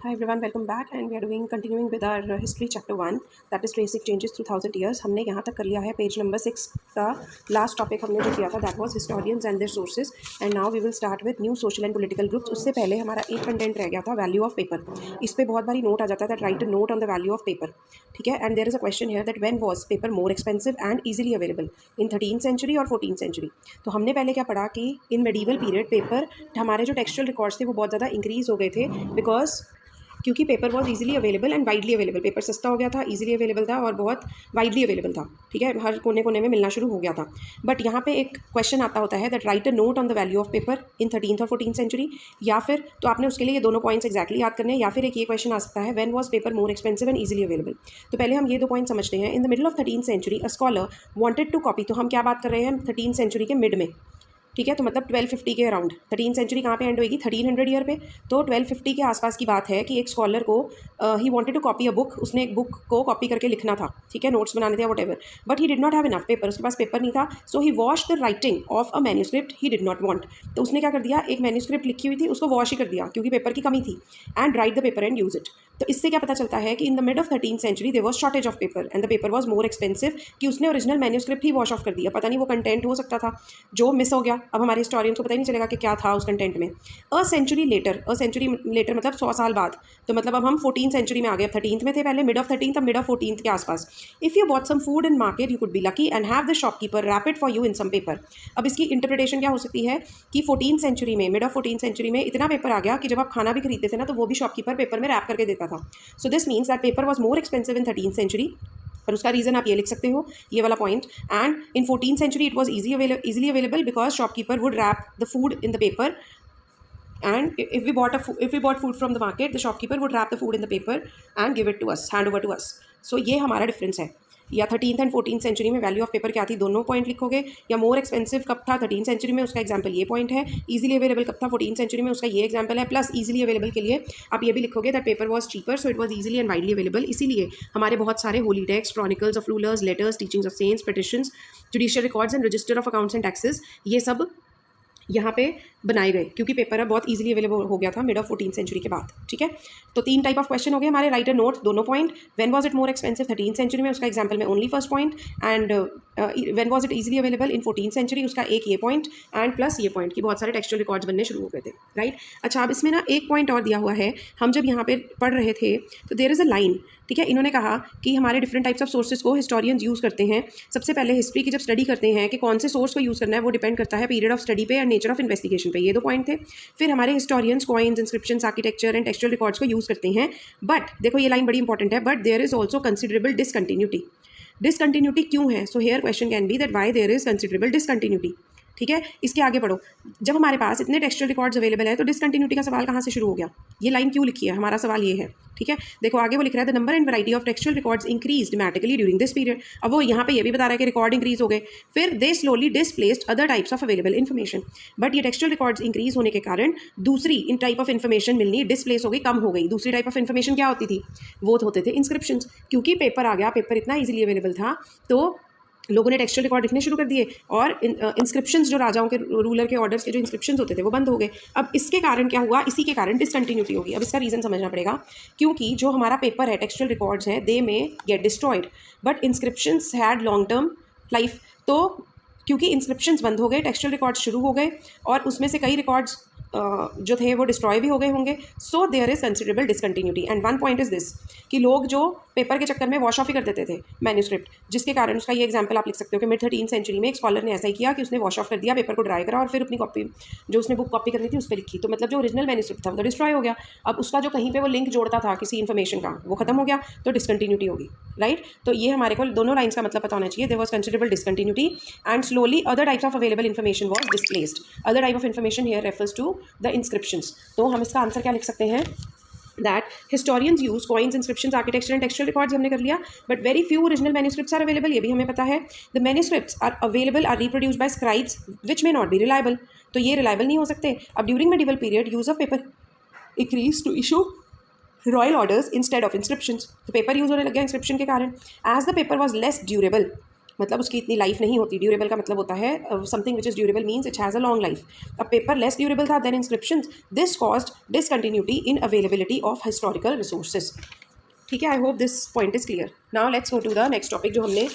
Hi everyone, welcome back and we are continuing with our history chapter 1, that is tracing changes through 1000 years. हमने यहाँ तक कर लिया है पेज नंबर 6 का लास्ट टॉपिक हमने जो किया था that was historians and their sources and now we will start with new social and political groups. उससे पहले हमारा एक कंटेंट रह गया था वैल्यू ऑफ पेपर. इस पर बहुत बारी नोट आ जाता है that write a note on the value of paper. ठीक है, and there is a question here that when was paper more expensive and easily available in 13th century और 14th सेंचुरी. तो हमने पहले क्या पढ़ा कि इन मेडिवल पीरियड पेपर हमारे जो टेक्सचुअल रिकॉर्ड्स थे वो बहुत ज़्यादा इंक्रीज हो गए थे बिकॉज क्योंकि paper was easily available and widely available. Paper सस्ता हो गया था, इजीली अवेलेबल था और बहुत वाइडली अवेलेबल था. ठीक है, हर कोने कोने में मिलना शुरू हो गया था. बट यहाँ पे एक क्वेश्चन आता होता है that write a note on the value of paper in 13th और 14th सेंचुरी. या फिर तो आपने उसके लिए ये दोनों पॉइंट्स एक्जैक्टली याद करने हैं, या फिर एक ये क्वेश्चन आ सकता है when was paper more expensive and easily available. तो पहले हम ये दो पॉइंट समझते हैं. In the middle of 13th century a scholar wanted to copy. तो हम क्या बात कर रहे हैं 13th सेंचुरी के मिड में. ठीक है, तो मतलब 1250 के अराउंड. 13th सेंचुरी कहाँ पे एंड होगी 1300 ईयर पे. तो 1250 के आसपास की बात है कि एक स्कॉलर को ही wanted to copy a book. उसने एक बुक को कॉपी करके लिखना था. ठीक है, नोट्स बनाने थे whatever, but he did not have enough paper. उसके पास पेपर नहीं था. So he wash the writing off a manuscript he did not want. तो उसने क्या कर दिया, एक मैन्यूस्क्रिप्ट लिखी हुई थी उसको वॉश ही कर दिया क्योंकि पेपर की कमी थी. And write the paper and use it. तो इससे क्या पता चलता है कि in the mid of 13th century there was shortage of paper and the paper was more expensive. कि उसने ओरिजिनल मैन्यूस्क्रिप्ट ही वॉश ऑफ कर दिया. पता नहीं वो कंटेंट हो सकता था जो मिस हो गया. अब हमारे हिस्टोरियंस को पता ही नहीं चलेगा कि क्या था उस कंटेंट में. अ सेंचुरी लेटर मतलब 100 साल बाद. तो मतलब अब हम 14th सेंचुरी में आ गए. 13th में थे पहले, मिड ऑफ 13th, अब मिड ऑफ 14th के आसपास. If you bought some food in market you could be lucky and have the shopkeeper wrap it for you in some paper. अब इसकी इंटरप्रिटेशन क्या हो सकती है कि 14th सेंचुरी में, मिड ऑफ 14th सेंचुरी में इतना पेपर आ गया कि जब आप खाना भी खरीदते थे ना तो वो भी शॉपकीपर पेपर में रैप करके देता था. So this means that paper was more expensive in 13th century. और उसका रीज़न आप ये लिख सकते हो, ये वाला point. And in 14th century it was easily available because shopkeeper would wrap the food in the paper. And if we bought food from the market, the shopkeeper would wrap the food in the paper and give it to us, hand over to us. So ये हमारा difference है. या 13th and 14th century में value of paper क्या थी, दोनों point लिखोगे. या मोर एक्सपेंसिव कब था 13th सेंचुरी में, उसका एग्जांपल ये पॉइंट है. इजीली अवेलेबल कब था 14th सेंचुरी में, उसका ये एग्जांपल है. प्लस इजीली अवेलेबल के लिए आप ये भी लिखोगे that paper was cheaper so it was easily and widely available. इसीलिए हमारे बहुत सारे Holi text, chronicles of rulers, letters, teachings of cents, petitions, judicial records and register of accounts and taxes, ये सब यहाँ पे बनाए गए क्योंकि पेपर अब बहुत इजीली अवेलेबल हो गया था मिड ऑफ 14th सेंचुरी के बाद. ठीक है, तो 3 टाइप ऑफ क्वेश्चन हो गए हमारे. राइट अ नोट, दोनों point. When was it more expensive 13th century में, उसका एग्जांपल में only first point. And when was it easily available in 14th century, उसका एक ये पॉइंट. एंड प्लस ये पॉइंट कि बहुत सारे टेक्सचुअल रिकॉर्ड्स बनने शुरू हो गए थे. राइट. अच्छा, अब इसमें ना एक पॉइंट और दिया हुआ है. हम जब यहाँ पे पढ़ रहे थे तो देयर इज़ अ लाइन. ठीक है, इन्होंने कहा कि हमारे डिफरेंट टाइप्स ऑफ सोर्सेज को हिस्टोरियंस यूज़ करते हैं. सबसे पहले हिस्ट्री की जब स्टडी करते हैं कि कौन से सोर्स को यूज़ करना है वो डिपेंड करता है पीरियड ऑफ स्टडी पे एंड नेचर ऑफ इन्वेस्टिगेशन पे. ये दो पॉइंट थे. फिर हमारे historians coins, inscriptions, architecture and textual records को यूज़ करते हैं. बट देखो ये लाइन बड़ी इंपॉर्टेंट है, but there is also considerable discontinuity. Discontinuity क्यों है? So here question can be that why there is considerable discontinuity. ठीक है, इसके आगे पढ़ो. जब हमारे पास इतने टेक्सचुअल रिकॉर्ड्स अवेलेबल है तो डिसकंटिन्यूटी का सवाल कहाँ से शुरू हो गया? ये लाइन क्यों लिखी है? हमारा सवाल ये है. ठीक है, देखो आगे वो लिख रहा है the number and variety of textual records increase dramatically during this period. अब वो यहाँ पे ये भी बता रहा है कि रिकॉर्ड इंक्रीज हो गए. फिर they slowly displaced other types of available information. But ये टेक्सचुअल रिकॉर्ड्स इंक्रीज होने के कारण दूसरी इन टाइप ऑफ इन्फॉर्मेशन मिलनी डिसप्लेस हो गई, कम हो गई. दूसरी टाइप ऑफ इन्फॉर्मेशन क्या होती थी? वो होते थे इंस्क्रिप्शंस. क्योंकि पेपर आ गया, पेपर इतना ईजिली अवेलेबल था तो लोगों ने टेक्सचुअल रिकॉर्ड लिखने शुरू कर दिए और इंस्क्रिप्शंस जो राजाओं के, रूलर के ऑर्डर्स के जो इंस्क्रिप्शंस होते थे वो बंद हो गए. अब इसके कारण क्या हुआ? इसी के कारण डिसकंटिन्यूटी होगी. अब इसका रीज़न समझना पड़ेगा. क्योंकि जो हमारा पेपर है, टेक्सचुअल रिकॉर्ड्स हैं, दे में get destroyed but inscriptions had long term life. तो क्योंकि इंस्क्रिप्शंस बंद हो गए, टेक्सचुअल रिकॉर्ड्स शुरू हो गए और उसमें से कई रिकॉर्ड्स जो थे वो डिस्ट्रॉय भी हो गए होंगे. So there is considerable discontinuity. And one point is this कि लोग जो पेपर के चक्कर में वॉश ऑफ ही कर देते थे मैन्यूस्क्रिप्ट, जिसके कारण उसका ये एग्जांपल आप लिख सकते हो कि मिड 13th सेंचुरी में एक स्कॉलर ने ऐसा ही किया कि उसने वॉश ऑफ कर दिया, पेपर को ड्राई करा और फिर अपनी कॉपी जो उसने बुक कॉपी करनी थी उस पर लिखी. तो मतलब जो ओरिजिनल मैन्यूस्क्रिप्ट था वो तो डिस्ट्रॉय हो गया. अब उसका जो कहीं पे वो लिंक जोड़ता था किसी इन्फॉर्मेशन का वो खत्म हो गया, तो डिसकंटिन्यूटी होगी. राइट. तो ये हमारे को दोनों लाइन्स का मतलब पता होना चाहिए. There was considerable discontinuity and slowly other types of available information was displaced. Other type of information here refers to the inscriptions. तो हम इसका आंसर क्या लिख सकते हैं? That historians use coins, inscriptions, architecture and textual records हमने कर लिया. But very few original manuscripts are available, ये भी हमें पता है. The manuscripts are available are reproduced by scribes which may not B reliable. तो ये रिलायबल नहीं हो सकते. अब during medieval period use of paper increase to issue royal orders instead of inscriptions. तो पेपर यूज होने लग गया इंस्क्रिप्शन के कारण. As the paper was less durable, मतलब उसकी इतनी लाइफ नहीं होती। ड्यूरेबल का मतलब होता है something which is durable means it has a long life. अब पेपर लेस ड्यूरेबल था than inscriptions, this caused discontinuity in availability of historical resources. ठीक है, I hope this point is clear. Now let's go to the next topic जो हमने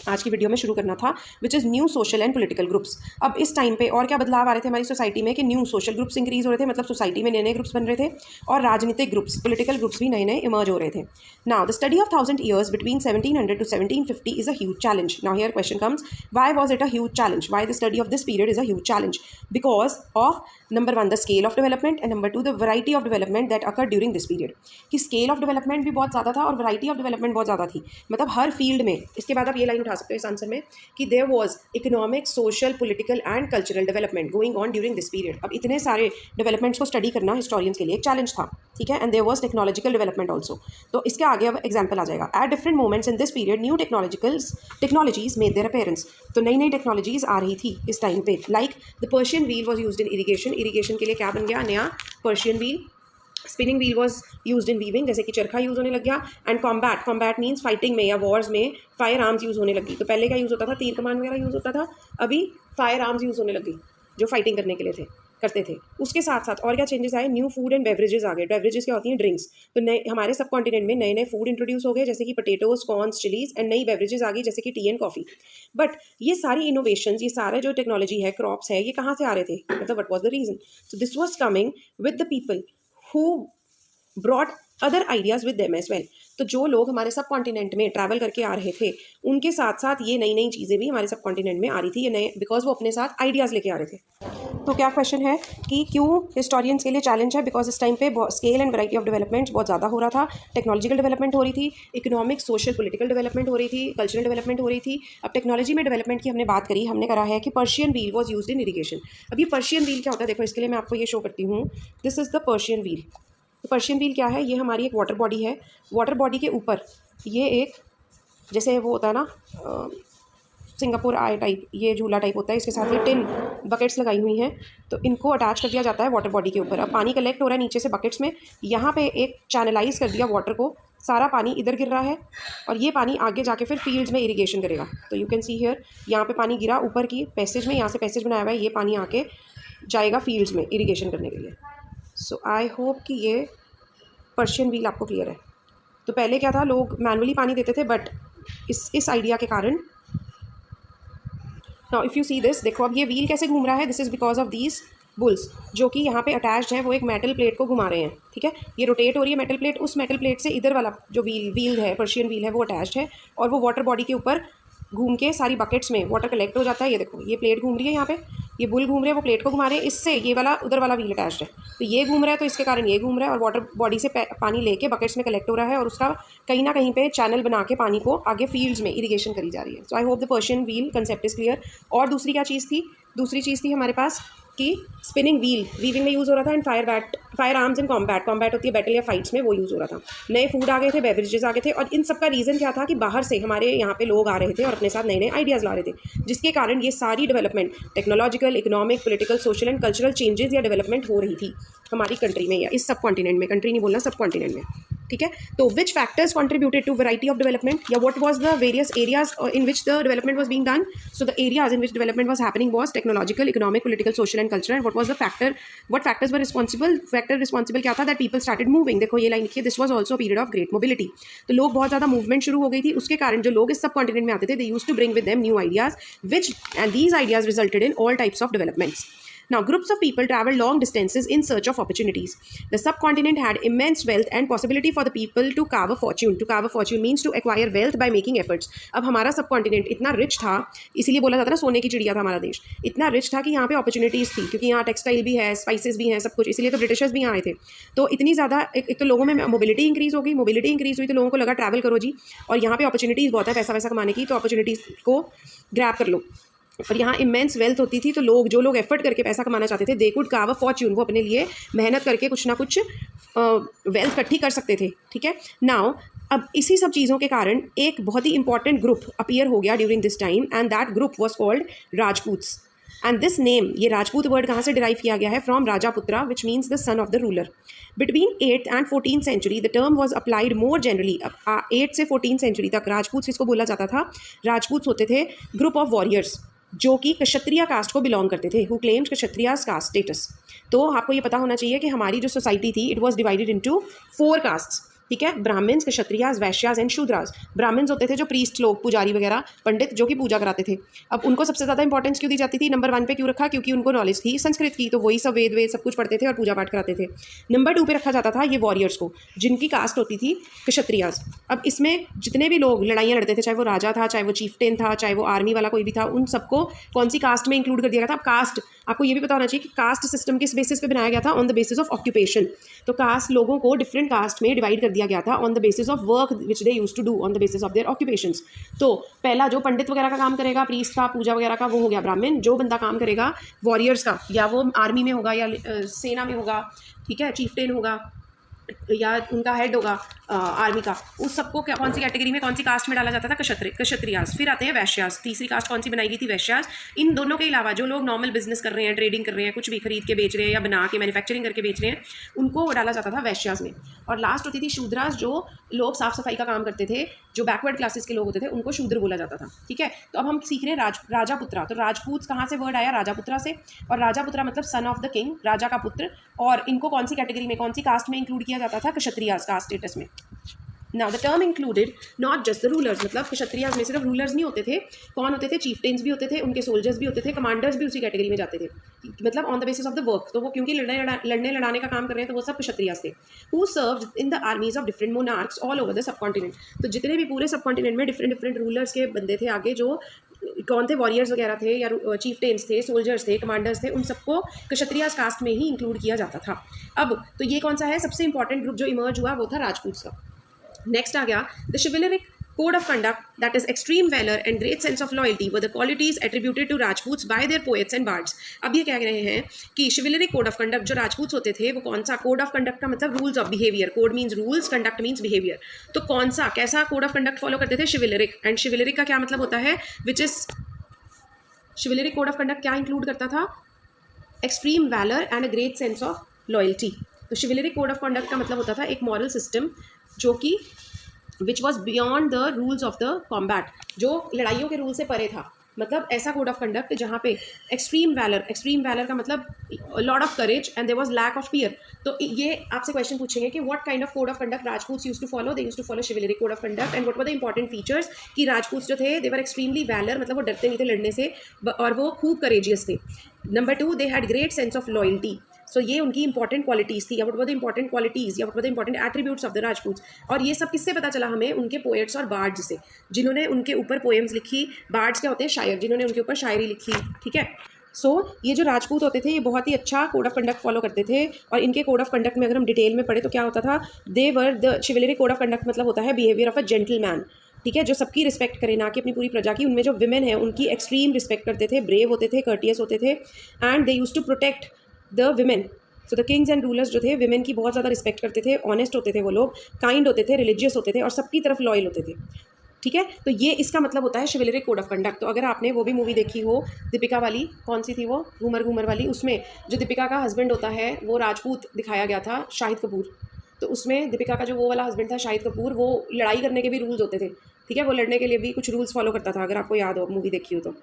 आज की video में शुरू करना था, which is new social and political groups. अब इस टाइम पे और क्या बदलाव आ रहे थे हमारी सोसाइटी में कि न्यू सोशल ग्रुप्स इंक्रीज हो रहे थे, मतलब सोसाइटी में नए नए ग्रुप्स बन रहे थे, और राजनीतिक ग्रुप्स, पॉलिटिकल ग्रुप्स भी नए नए इमर्ज हो रहे थे। Now the study of 1000 years between 1700 to 1750 is a huge challenge. Now here question comes, why was it a huge challenge? Why the study of this period is a huge challenge? Because of number 1 the scale of development and number 2 the variety of development that occur during this period. कि scale of development भी बहुत ज़्यादा था और variety of development बहुत ज़्यादा थी, मतलब हर फील्ड में। इसके बाद आप ये लाइन उठा सकते हो इस आंसर में कि there was economic, social, political and cultural development going on during this period. अब इतने सारे डेवलपमेंट्स को स्टडी करना हिस्टोरियंस के लिए एक चैलेंज था, ठीक है। And there was technological development also. तो इसके आगे अब एग्जाम्पल आ जाएगा। At different moments in this period new technologies made their appearance. तो नई नई टेक्नोलॉजीज आ रही थी इस टाइम पे, like the Persian wheel was used in irrigation. Irrigation के लिए क्या बन गया? नया Persian wheel. Spinning wheel was used in weaving, जैसे कि चरखा यूज़ होने लग गया। एंड कॉम्बैट मीन्स फाइटिंग में या वॉर्स में फायर आर्म्स यूज़ होने लगी। तो पहले क्या यूज़ होता था? तीर कमान वगैरह यूज़ होता था, अभी फायर आर्म्स यूज़ होने लगी जो फाइटिंग करने के लिए करते थे। उसके साथ साथ और क्या चेंजेस आए? न्यू फूड एंड बेवरेजेस आ गए। बेवरेजेस क्या होती हैं? ड्रिंक्स। तो नए हमारे सब कॉन्टिनेंट में नए नए फूड इंट्रोड्यूस हो गए, जैसे कि पोटेटोज, कॉर्न्स, चिलीज, एंड नई बेवरेजेस आ गई जैसे कि टी एंड कॉफ़ी। बट ये सारी इनोवेशन, ये सारा जो टेक्नोलॉजी है, क्रॉप्स है, ये कहाँ से आ रहे थे? मतलब what was the reason? So this was coming with the people who brought other ideas with them as well. तो जो लोग हमारे सब कॉन्टिनेंट में ट्रैवल करके आ रहे थे, उनके साथ साथ ये नई नई चीज़ें भी हमारे सब कॉन्टिनेंट में आ रही थी, ये नए, बिकॉज वो अपने साथ आइडियाज़ लेके आ रहे थे। तो क्या क्वेश्चन है कि क्यों हिस्टोरियंस के लिए चैलेंज है? बिकॉज इस टाइम पे scale and variety of developments बहुत ज़्यादा हो रहा था। टेक्नोलॉजिकल डेवलपमेंट हो रही थी, इकोनॉमिक, सोशल, पॉलिटिकल डेवलपमेंट हो रही थी, कल्चरल डेवलपमेंट हो रही थी। अब टेक्नोलॉजी में डेवलपमेंट की हमने बात करी, हमने करा है कि Persian wheel was used in irrigation. अब ये पर्शियन व्हील क्या होता है? देखो, इसके लिए मैं आपको ये शो करती हूँ। This is the Persian wheel. तो पर्शियन व्हील क्या है? ये हमारी एक वाटर बॉडी है। वाटर बॉडी के ऊपर ये एक, जैसे वो होता है ना सिंगापुर आय टाइप, ये झूला टाइप होता है, इसके साथ ये टिन बकेट्स लगाई हुई हैं, तो इनको अटैच कर दिया जाता है वाटर बॉडी के ऊपर। अब पानी कलेक्ट हो रहा है नीचे से बकेट्स में, यहाँ पे एक चैनलाइज कर दिया वाटर को, सारा पानी इधर गिर रहा है और ये पानी आगे जाके फिर फील्ड्स में इरिगेशन करेगा। तो यू कैन सी हियर, यहाँ पे पानी गिरा ऊपर की पैसेज में, यहाँ से पैसेज बनाया हुआ है, ये पानी आके जाएगा फील्ड्स में इरिगेशन करने के लिए। सो आई होप कि ये पर्शियन व्हील आपको क्लियर है। तो पहले क्या था, लोग मैनुअली पानी देते थे, बट इस आइडिया के कारण now if you see this, देखो अब ये व्हील कैसे घूम रहा है? This is because of these bulls जो कि यहाँ पे अटैच्ड हैं, वो एक मेटल प्लेट को घुमा रहे हैं, ठीक है। ये रोटेट हो रही है मेटल प्लेट, उस मेटल प्लेट से इधर वाला जो व्हील है, पर्शियन व्हील है, वो अटैच्ड है और वो वाटर बॉडी के ऊपर घूम के सारी बकेट्स में वाटर कलेक्ट हो जाता है। ये देखो, ये प्लेट घूम रही है, यहाँ पे ये बुल घूम रहे हैं, वो प्लेट को घुमा रहे हैं, इससे ये वाला उधर वाला व्हील अटैच्ड है, तो ये घूम रहा है, तो इसके कारण ये घूम रहा है और वाटर बॉडी से पानी लेके बकेट्स में कलेक्ट हो रहा है और उसका कहीं ना कहीं पे चैनल बना के पानी को आगे फील्ड्स में इरिगेशन करी जा रही है। So I hope the Persian wheel concept is clear. और दूसरी क्या चीज़ थी? दूसरी चीज़ थी हमारे पास कि स्पिनिंग व्हील वीविंग में यूज़ हो रहा था, and fire arms in combat होती है बैटल या फाइट्स में, वो यूज़ हो रहा था। नए फूड आ गए थे, बेवरेजेस आ गए थे, और इन सब का रीज़न क्या था कि बाहर से हमारे यहाँ पे लोग आ रहे थे और अपने साथ नए नए आइडियाज़ ला रहे थे, जिसके कारण ये सारी development, technological, economic, political, social and cultural changes या डेवलपमेंट हो रही थी हमारी कंट्री में या इस सब कॉन्टिनेंट में, कंट्री नहीं बोलना, सब कॉन्टिनेंट में, ठीक है। तो which factors contributed to variety of development, या what was the various areas in which the development was being done? So the areas in which development was happening was technological, economic, political, social and cultural. And what was the factor, what factors were responsible? Factor responsible क्या था? That people started moving. देखो ये line लिखिए, this was also period of great mobility. तो लोग बहुत ज़्यादा movement शुरू हो गई थी, उसके कारण जो लोग इस सब कॉन्टिनेंट में आते थे, they used to bring with them new ideas which and these ideas resulted in all types of developments. Now, groups of people traveled long distances in search of opportunities. The subcontinent had immense wealth and possibility for the people to carve a fortune. To carve a fortune means to acquire wealth by making efforts. अब हमारा subcontinent इतना rich था, इसीलिए बोला जाता है ना सोने की चिड़िया था हमारा देश, इतना रिच था कि यहाँ पे अपॉर्चुनिटीज़ थी, क्योंकि यहाँ टेक्सटाइल भी है, स्पाइसेस भी हैं, सब कुछ, इसीलिए तो ब्रिटिशर्स भी यहाँ आए थे। तो इतनी ज़्यादा एक तो लोगों में मोबिलिटी इंक्रीज़ हो गई, मोबिलिटी इंक्रीज़ हुई तो लोगों को लगा ट्रैवल करो जी, और यहाँ पे अपॉर्चुनिटीज़ बहुत है पैसा वैसा कमाने की, तो अपॉर्चुनिटीज़ को ग्रैब कर लो। और यहाँ इमेंस वेल्थ होती थी, तो जो लोग एफर्ट करके पैसा कमाना चाहते थे, they could curve a Fortune, वो अपने लिए मेहनत करके कुछ ना कुछ वेल्थ इकट्ठी कर सकते थे, ठीक है। नाउ अब इसी सब चीज़ों के कारण एक बहुत ही इंपॉर्टेंट ग्रुप अपीयर हो गया during this time, and that group was called Rajputs. And this name, ये राजपूत वर्ड कहाँ से डिराइव किया गया है? From Rajaputra, which means the son of the ruler. Between 8th and 14th century the term was applied more generally. 8th से 14th century तक राजपूत किसको बोला जाता था? राजपूत होते थे ग्रुप ऑफ वॉरियर्स जो कि क्षत्रिय कास्ट को बिलोंग करते थे, who claimed Kshatriyas caste status. तो आपको ये पता होना चाहिए कि हमारी जो सोसाइटी थी, it was divided into 4 castes. ठीक है, ब्राह्मण्स, क्षत्रियास, वैश्यास एंड शूद्रास. ब्राह्मण्स होते थे जो प्रीस्ट लोग, पुजारी वगैरह, पंडित जो कि पूजा कराते थे. अब उनको सबसे ज़्यादा इंपॉर्टेंस क्यों दी जाती थी? नंबर 1 पे क्यों रखा? क्योंकि उनको नॉलेज थी संस्कृत की, तो वही सब वेद सब कुछ पढ़ते थे और पूजा पाठ कराते थे. नंबर 2 पे रखा जाता था ये वॉरियर्स को, जिनकी कास्ट होती थी क्षत्रियास. अब इसमें जितने भी लोग लड़ाइयाँ लड़ते थे, चाहे वो राजा था, चाहे वो चीफटेन था, चाहे वो आर्मी वाला कोई भी था, उन सबको कौन सी कास्ट में इंक्लूड कर दिया गया था? कास्ट. आपको ये भी पता होना चाहिए कि कास्ट सिस्टम किस बेसिस पे बनाया गया था? On the basis of occupation. तो कास्ट, लोगों को डिफरेंट कास्ट में डिवाइड कर दिया गया था on the basis of work which they use to do on the basis of their occupations. तो पहला जो पंडित वगैरह का काम करेगा, प्रीस्ट का, पूजा वगैरह का, वो हो गया ब्राह्मण. जो बंदा काम करेगा वॉरियर्स का, या वो आर्मी में होगा या सेना में होगा, ठीक है, चीफटेन होगा या उनका हेड होगा आर्मी का, उस सबको कौन सी कैटेगरी में, कौन सी कास्ट में डाला जाता था? क्षत्रियास. फिर आते हैं वैश्यास. तीसरी कास्ट कौन सी बनाई गई थी? वैश्यास. इन दोनों के अलावा जो लोग नॉर्मल बिजनेस कर रहे हैं, ट्रेडिंग कर रहे हैं, कुछ भी खरीद के बेच रहे हैं या बना के मैन्युफैक्चरिंग करके बेच रहे हैं, उनको डाला जाता था वैश्यास में. और लास्ट होती थी शूद्रास, जो लोग साफ सफाई का काम करते थे, जो बैकवर्ड क्लासेस के लोग होते थे, उनको शूद्र बोला जाता था. ठीक है, तो अब हम सीख रहे हैं राजापुत्रा. तो राजपूत कहाँ से वर्ड आया? राजापुत्रा से. और राजापुत्रा मतलब सन ऑफ द किंग, राजा का पुत्र. और इनको कौन सी कैटेगरी में, कौन सी कास्ट में इंक्लूड किया जाता था? क्षत्रियास कास्ट स्टेटस में. Now the term included not just the rulers, मतलब क्षत्रियास में सिर्फ रूलर्स नहीं होते थे. कौन होते थे? चीफटेन्स भी होते थे, उनके सोल्जर्स भी होते थे, कमांडर्स भी उसी कैटेगरी में जाते थे, मतलब on the basis of the work. तो वो क्योंकि लड़ने लड़ाने का काम कर रहे हैं, तो वो सब क्षत्रियास थे. Who served in the armies of different monarchs all over the sub continent. तो जितने भी पूरे सब कॉन्टिनेंट में डिफरेंट रूलर्स के बंदे थे आगे, जो कौन थे? वॉरियर्स वगैरह थे, या चीफटेन्स थे, सोल्जर्स थे, कमांडर्स थे, उन सबको क्षत्रियास कास्ट में ही इंक्लूड किया जाता था. अब तो ये कौन सा है? सबसे इंपॉर्टेंट ग्रुप जो इमर्ज हुआ वो था राजपूत का. नेक्स्ट आ गया the शिवलरिक code of conduct, that is extreme valor and great sense of loyalty, were the qualities attributed to Rajputs by their poets and bards. अब ये कह रहे हैं कि chivalric code of conduct जो राजपूत होते थे, वो कौन सा? code of conduct का मतलब rules of behavior. code means rules, conduct means behavior. तो कौन सा, कैसा code of conduct follow करते थे? chivalric. and chivalric का क्या मतलब होता है? which is chivalric code of conduct क्या include करता था? extreme valor and a great sense of loyalty. तो chivalric code of conduct का मतलब होता था एक moral system जो कि which was beyond the rules of the combat, जो लड़ाइयों के रूल से परे था. मतलब ऐसा कोड ऑफ कंडक्ट जहाँ पे एक्सट्रीम वैलर का मतलब lot of courage and there was lack of fear. तो ये आपसे क्वेश्चन पूछेंगे कि what kind of code of conduct Rajput used to follow? They used to follow chivalric code of conduct. And what were the important features? कि राजपूत जो थे, दे were extremely valour, मतलब वो डरते नहीं थे लड़ने से, और वो खूब करेजियस थे. Number 2, they had great sense of loyalty. So ये उनकी इंपॉर्टेंट क्वालिटीज़ थी, या what were the important qualities, या what were the important attributes of the Rajput. और ये सब किससे पता चला हमें? उनके पोएट्स और बार्ड्स से, जिन्होंने उनके ऊपर पोएम्स लिखी. बार्ड्स क्या होते हैं? शायर, जिन्होंने उनके ऊपर शायरी लिखी. ठीक है, सो ये जो राजपूत होते थे, ये बहुत ही अच्छा कोड ऑफ कंडक्ट फॉलो करते थे. और इनके कोड ऑफ कंडक्ट में अगर हम डिटेल में पढ़े तो क्या होता था? They were the chivalric code of conduct मतलब होता है बिहेवियर ऑफ अ जेंटलमैन. ठीक है, जो सबकी रिस्पेक्ट करे, ना कि अपनी पूरी प्रजा की. उनमें जो विमेन है उनकी एक्सट्रीम रिस्पेक्ट करते थे, ब्रेव होते थे, कर्टियस होते थे, and they use to protect the women. So the kings and rulers जो थे, विमेन की बहुत ज़्यादा रिस्पेक्ट करते थे, ऑनेस्ट होते थे वो लोग, काइंड होते थे, रिलीजियस होते थे, और सबकी तरफ लॉयल होते थे. ठीक है, तो ये इसका मतलब होता है शिवलरिक कोड ऑफ कंडक्ट. तो अगर आपने वो भी मूवी देखी हो दीपिका वाली, कौन सी थी वो, घूमर वाली, उसमें जो दीपिका का हस्बैंड होता है वो राजपूत दिखाया गया था, शाहिद कपूर. तो उसमें दीपिका का जो वो वाला हस्बैंड था शाहिद कपूर, वो लड़ाई करने के भी रूल्स होते थे. ठीक है, वो लड़ने के लिए भी कुछ रूल्स फॉलो करता था, अगर आपको याद हो, मूवी देखी हो तो.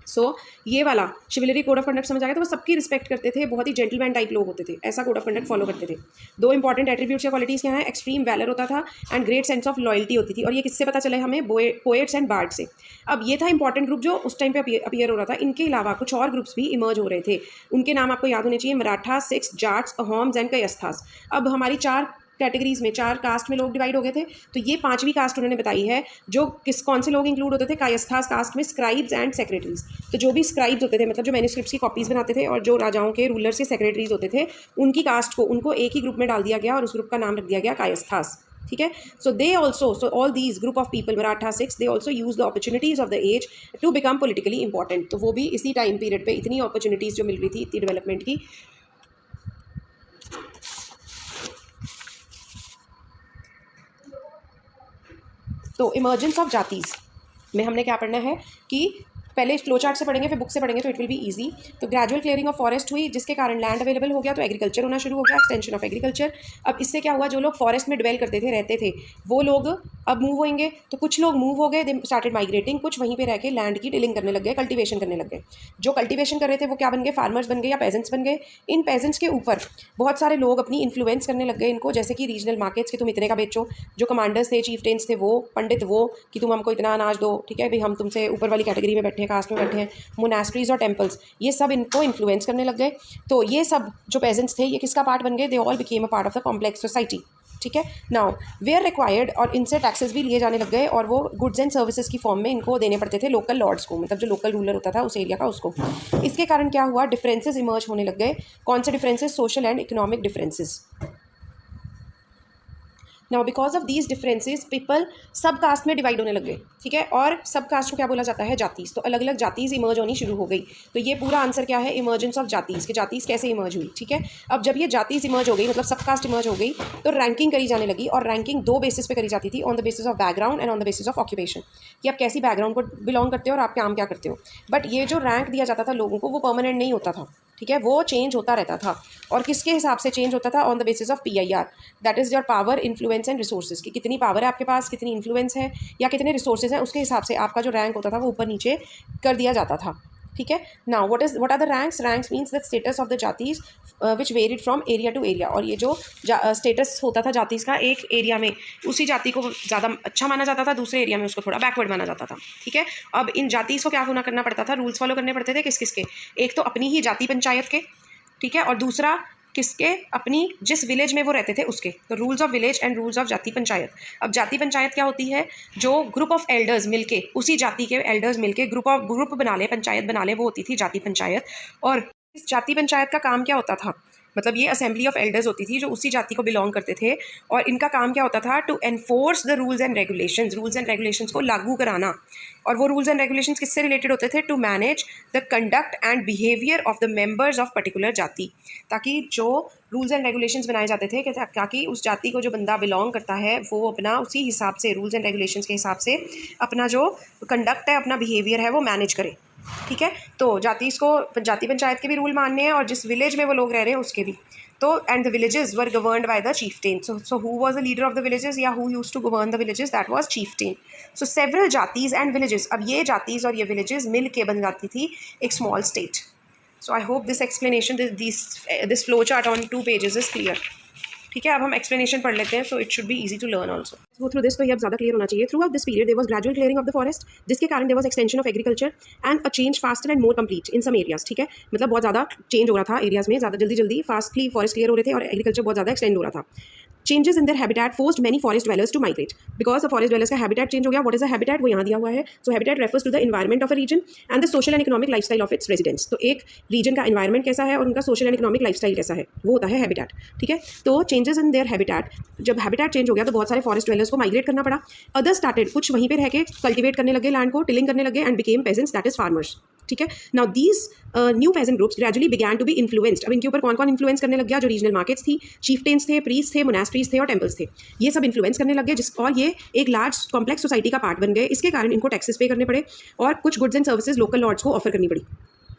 सो ये वाला शिवलरिक कोड ऑफ कंडक्ट समझ आ गया. तो वो सबकी रिस्पेक्ट करते थे, बहुत ही जेंटलमैन टाइप लोग होते थे, ऐसा कोड ऑफ कंडक्ट फॉलो करते थे. 2 इंपॉर्टेंट एट्रीब्यूट्स या क्वालिटीज़ क्या हैं? एक्सट्रीम वैलर होता था and great sense of loyalty होती थी. और ये किससे पता चले हमें? पोएट्स एंड बार्ड से. अब ये था इंपॉर्टेंट ग्रुप जो उस टाइम पे अपीयर हो रहा था. इनके अलावा कुछ और ग्रुप्स भी इमर्ज हो रहे थे. उनके नाम आपको याद होने चाहिए: मराठा, सिख्स, जाट्स, अहोम्स एंड कयस्थास. अब हमारी 4 कैटेगरीज में, 4 कास्ट में लोग डिवाइड हो गए थे. तो ये 5वीं कास्ट उन्होंने बताई है, जो कौन से लोग इंक्लूड होते थे? कायस्थास कास्ट में स्क्राइब्स एंड सेक्रेटरीज. तो जो भी स्क्राइब्स होते थे, मतलब जो मैन्युस्क्रिप्ट्स की कॉपीज़ बनाते थे, और जो राजाओं के रूलर्स के सेक्रेटरीज होते थे, उनकी कास्ट को, उनको एक ही ग्रुप में डाल दिया गया और उस ग्रुप का नाम रख दिया गया कायस्थास. ठीक है, so they also, so all these group of people, Maratha, Sikhs, they also use the opportunities of the age to become politically important. तो वो भी इसी टाइम पीरियड पे इतनी अपॉर्चुनिटीज़ जो मिल रही थी, इतनी डेवलपमेंट की. तो इमर्जेंस ऑफ जातीज़ में हमने क्या पढ़ना है कि पहले फ्लो चार्ट से पढ़ेंगे फिर बुक से पढ़ेंगे तो इट विल बी ईजी। तो ग्रेजुअल क्लियरिंग ऑफ फॉरेस्ट हुई, जिसके कारण लैंड अवेलेबल हो गया तो एग्रीकल्चर होना शुरू हो गया, एक्सटेंशन ऑफ एग्रीकल्चर। अब इससे क्या हुआ, जो लोग फॉरेस्ट में डिवेल करते थे, रहते थे, वो लोग अब मूव होंगे। तो कुछ लोग मूव हो गए, दे स्टार्टेड माइग्रेटिंग, कुछ वहीं पे रह के लैंड की टिलिंग करने लग गए, कल्टीवेशन करने लग गए। जो कल्टीवेशन कर रहे थे वो क्या बन गए, फार्मर्स बन गए या पेजेंट्स बन गए। इन पेजेंट्स के ऊपर बहुत सारे लोग अपनी इन्फ्लुएंस करने लग गए इनको, जैसे कि रीजनल मार्केट्स के तुम इतने का बेचो, जो कमांडर्स थे, चीफटेन्स थे, वो पंडित वो कि तुम हमको इतना अनाज दो, ठीक है भाई, हम तुमसे ऊपर वाली कैटेगरी में बैठे हैं, कास्ट में बैठे हैं। मोनास्ट्रीज और टेम्पल्स, ये सब इनको इन्फ्लुएंस करने लग गए। तो ये सब जो पेजेंट्स थे, ये किसका पार्ट बन गए, they all became a part of the complex society. ठीक है, नाउ वेयर रिक्वायर्ड, और इनसे टैक्सेस भी लिए जाने लग गए, और वो गुड्स एंड सर्विसेज की फॉर्म में इनको देने पड़ते थे लोकल लॉर्ड्स को, मतलब जो लोकल रूलर होता था उस एरिया का, उसको। इसके कारण क्या हुआ, डिफरेंसेस इमर्ज होने लग गए। कौन से differences, social and economic differences. Now because of these differences people सब कास्ट में डिवाइड होने लग गए, ठीक है। और सब कास्ट को क्या बोला जाता है, जातीज। तो अलग अलग जातीज इमर्ज होनी शुरू हो गई। तो ये पूरा आंसर क्या है, इमर्जेंस ऑफ जातीज, कि जातीज कैसे इमर्ज हुई, ठीक है। अब जब ये जातीज इमर्ज हो गई, मतलब सब कास्ट इमर्ज हो गई, तो रैंकिंग करी जाने लगी, और रैंकिंग दो बेसिस पे करी जाती थी, on the basis of background and on the basis of occupation, कि आप कैसी बैकग्राउंड को बिलोंग करते हो और आप काम क्या करते हो। बट ये जो रैंक दिया जाता था लोगों को, वो परमानेंट नहीं होता था, ठीक है, वो चेंज होता रहता था। और किसके हिसाब से चेंज होता था, on the basis of PIR, that is your power, influence and resources, कि कितनी पावर है आपके पास, कितनी इन्फ्लुएंस है या कितने रिसोर्सेज हैं, उसके हिसाब से आपका जो रैंक होता था वो ऊपर नीचे कर दिया जाता था, ठीक है। Now what are the ranks, ranks means the status of the jatis which varied from area to area. और ये जो स्टेटस होता था जातीज का, एक एरिया में उसी जाति को ज़्यादा अच्छा माना जाता था, दूसरे एरिया में उसको थोड़ा बैकवर्ड माना जाता था, ठीक है। अब इन जातीज को क्या होना करना पड़ता था, रूल्स फॉलो करने पड़ते थे, किस किस के, एक तो अपनी ही जाति पंचायत के, ठीक है, और दूसरा किसके, अपनी जिस विलेज में वो रहते थे उसके। तो rules of village and rules of जाति पंचायत। अब जाति पंचायत क्या होती है, जो ग्रुप ऑफ एल्डर्स मिलके, उसी जाति के एल्डर्स मिलके ग्रुप बना ले, पंचायत बना ले, वो होती थी जाति पंचायत। और इस जाति पंचायत का काम क्या होता था, मतलब ये असेंबली ऑफ एल्डर्स होती थी जो उसी जाति को बिलोंग करते थे, और इनका काम क्या होता था, to enforce the rules and regulations को लागू कराना। और वो रूल्स एंड रेगुलेशंस किससे रिलेटेड होते थे, to manage the conduct and behaviour of the members of particular jati, ताकि जो रूल्स एंड रेगुलेशंस बनाए जाते थे ताकि उस जाति को जो बंदा बिलोंग करता है वो अपना उसी हिसाब से, रूल्स एंड रेगुलेशंस के हिसाब से अपना जो कंडक्ट है, अपना बिहेवियर है, वो मैनेज करे, ठीक है। तो जातीस को जाति पंचायत के भी रूल मानने हैं, और जिस विलेज में वो लोग रह रहे हैं उसके भी। तो and the villages were governed by the chieftain. So who was the leader of the villages, या who used to govern the villages, that was chieftain. So several jatis and villages, अब ये जातीज और ये विलेजेस मिल के बन जाती थी एक small state. So I hope this explanation, this flow chart on 2 pages is clear, ठीक है। अब हम एक्सप्लेनेशन पढ़ लेते हैं, so it should be easy to learn also. Go through this, तो ये अब ज़्यादा क्लियर होना चाहिए। Throughout this period there was gradual clearing of the forest, जिसके कारण there was extension of agriculture and a change faster and more complete in some areas, ठीक है। मतलब बहुत ज़्यादा चेंज हो रहा था एरियाज़ में, ज़्यादा जल्दी फास्टली फॉरेस्ट क्लियर हो रहे थे, और एग्रीकल्चर बहुत ज़्यादा एक्सटेंड हो रहा था। Changes in their habitat forced many forest dwellers to migrate, because the forest dwellers का हैबिटेट चेंज हो गया। व्हाट इज द हैबिटेट, वो यहाँ दिया हुआ है। So habitat refers to the environment of a region and the social and economic lifestyle of its residents. तो एक रीजन का एनवायरमेंट कैसा है और उनका सोशल एंड इकोनॉमिक लाइफस्टाइल कैसा है, वो होता है हैबिटेट, ठीक है। तो चेंजेस इन देयर हैबिटेट, जब हैबिटेट चेंज हो गया तो बहुत सारे फॉरेस्ट dwellers को माइग्रेट करना पड़ा। अदर्स स्टार्टेड, कुछ वहीं पे रह के कल्टिवेट करने लगे लैंड को, टिलिंग करने लगे, and became peasants, that is farmers, ठीक है। Now these new peasant groups gradually began to be influenced. अब इनके ऊपर कौन कौन इन्फ्लुएंस करने लग गया, जो रीजनल मार्केट्स थी, चीफटेन्स थे, प्रीस्ट थे, मोनास्ट्रीज थे और टेम्पल्स थे, ये सब इन्फ्लुएंस करने लग गए, और ये एक लार्ज कॉम्प्लेक्स सोसाइटी का पार्ट बन गए। इसके कारण इनको टैक्सेस पे करने पड़े, और कुछ goods and services local lords को ऑफर करनी पड़ी,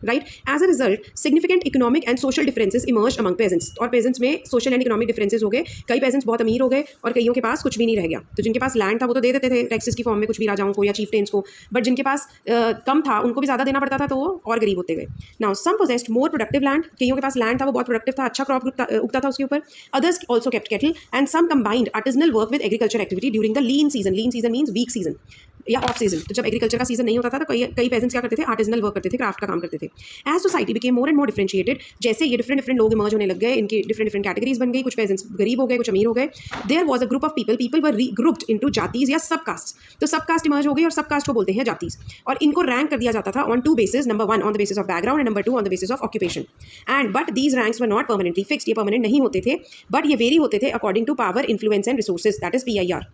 right. As a result significant economic and social differences emerge among peasants, और पेजेंट्स में सोशल एंड इकोनॉमिक डिफरेंसेस हो गए। कई पेजेंट्स बहुत अमीर हो गए और कईयों के पास कुछ भी नहीं रह गया। तो जिनके पास लैंड था वो तो दे देते थे टैक्सेस की फॉर्म में कुछ भी राजाओं को या चीफटेन्स को, बट जिनके पास कम था उनको भी ज़्यादा देना पड़ता था, तो वो और गरीब होते गए। Now some possessed more productive land, कईयों के पास लैंड था वो बहुत प्रोडक्टिव था, अच्छा क्रॉप उगता था उसके ऊपर। Others also kept cattle, and some combined artisanal work with agriculture activity during the lean season. Lean season means weak season या ऑफ सीजन। तो जब एग्रीकल्चर का सीजन नहीं होता था तो कई पेजेंट्स क्या करते थे, आर्टिजनल वर्क करते थे, क्राफ्ट का काम करते थे। As society became more and more differentiated, जैसे ये डिफरेंट लोग इमर्ज होने लग गए, इनकी डिफरेंट कैटेगरीज बन गई, कुछ पेजेंट्स गरीब हो गए, कुछ अमीर हो गए। There was a group of people were grouped into jatis या सब कास्ट। तो सब कास्ट इमर्ज हो गई, और सब कास्ट को बोलते हैं जातीज, और इनको रैंक कर दिया जाता था on 2 bases, number 1 on the basis of background and number 2 on the basis of occupation. And but these ranks were not permanently fixed, ये परमानेंट नहीं होते थे, बट ये वेरी होते थे according to power, influence and resources, that is PIR।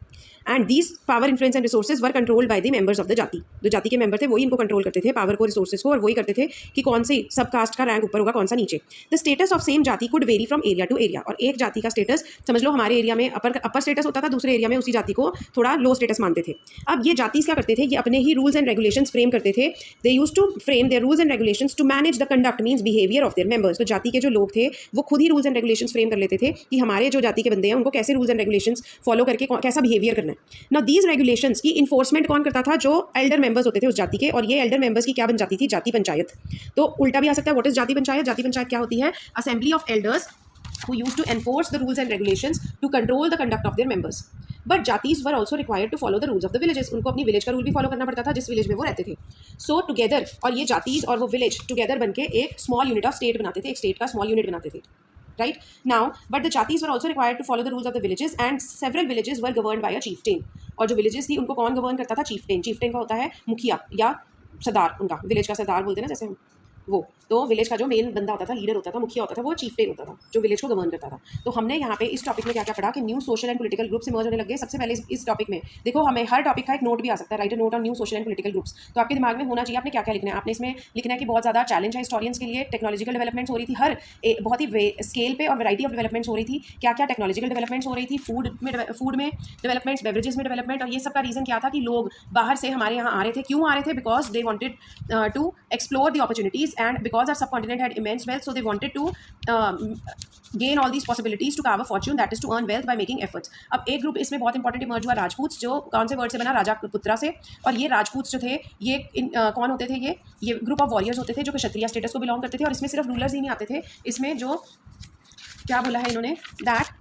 And these power influence and resources were controlled by the members of the jati. जो जाति के मेंबर थे वही इनको कंट्रोल करते थे, पावर को, रिसोर्सेज को, और वही करते थे कि कौन सी सब कास्ट का रैंक ऊपर होगा, कौन सा नीचे। The status of same jati could vary from area to area. और एक जाति का स्टेटस समझ लो हमारे एरिया में अपर स्टेटस होता था, दूसरे एरिया में उसी जाति को थोड़ा लो स्टेटस मानते थे। अब ये जाति क्या करते थे, ये अपने ही रूल्स एंड रेगुलेशंस फ्रेम करते थे। They used to frame their rules and regulations to manage the conduct means behaviour of their members. तो जाति के जो लोग थे वो खुद ही रूल्स एंड रेगुलेशंस फ्रेम कर लेते थे कि हमारे जो जाति के बंदे हैं उनको कैसे रूल्स एंड रेगुलेशंस फॉलो करके कैसा बिहेवियर करना है। नाउ दीज रेगुलेशंस की इन्फोर्समेंट कौन करता था, जो एल्डर मेंबर्स होते थे उस जाति के। और ये एल्डर मेंबर्स की क्या बन जाती थी, जाति पंचायत। तो उल्टा भी आ सकता है, व्हाट इज जाति पंचायत। जाति पंचायत क्या होती है, assembly of elders who used to enforce the rules and regulations to control the conduct of their members. But जातीज were also required to follow the rules of the villages. उनको अपनी village का rule भी follow करना पड़ता था जिस village में वो रहते थे। सो टुगेदर, और ये जातीज और वो विलेज टुगेदर बनके एक स्मॉल यूनिट ऑफ स्टेट बनाते थे, एक स्टेट का स्मॉल यूनिट बनाते थे। Right now, but the jatis were also required to follow the rules of the villages, and several villages were governed by a chieftain. और जो villages थी उनको कौन गवर्न करता था, chieftain। chieftain का होता है मुखिया या सरदार, उनका विलेज का सरदार बोलते हैं ना जैसे हम, वो तो विलेज का जो मेन बंदा होता था, लीडर होता था, मुखिया होता था, वो चीफटेन होता था जो विलेज को गवर्न करता था। तो हमने यहाँ पे इस टॉपिक में क्या क्या पढ़ा कि new social and political groups emerge होने लगे। सबसे पहले इस टॉपिक में देखो, हमें हर टॉपिक का एक नोट भी आ सकता है, write a note on new social and political groups. तो आपके दिमाग में होना चाहिए आपने क्या क्या लिखना है। आपने इसमें लिखना है कि बहुत ज़्यादा चैलेंज है हिस्टोरियंस के लिए, टेक्नोलॉजिकल डेवलपमेंट्स हो रही थी, हर बहुत ही स्केल पे और वैरायटी ऑफ डेवलपमेंट्स हो रही थी। क्या क्या टेक्नोलॉजिकल डेवलपमेंट्स हो रही थी, फूड में डेवलपमेंट्स, बेवरेजेस में डेवलपमेंट। और ये सब का रीज़न क्या था कि लोग बाहर से हमारे यहाँ आ रहे थे। क्यों आ रहे थे, because they wanted to explore the opportunities and because our subcontinent had immense wealth, so they wanted to gain all these possibilities to carve a fortune, that is to earn wealth by making efforts. अब एक group इसमें बहुत important emerge हुआ, राजपूत, जो कौन से word से बना, राजा पुत्रा से। और ये राजपूत जो थे ये कौन होते थे, ये ग्रुप ऑफ वॉरियर्स होते थे जो कि क्षत्रिय स्टेटस को बिलोंग करते थे। और इसमें सिर्फ रूलर्स ही नहीं आते थे, इसमें जो क्या बोला है इन्होंने, that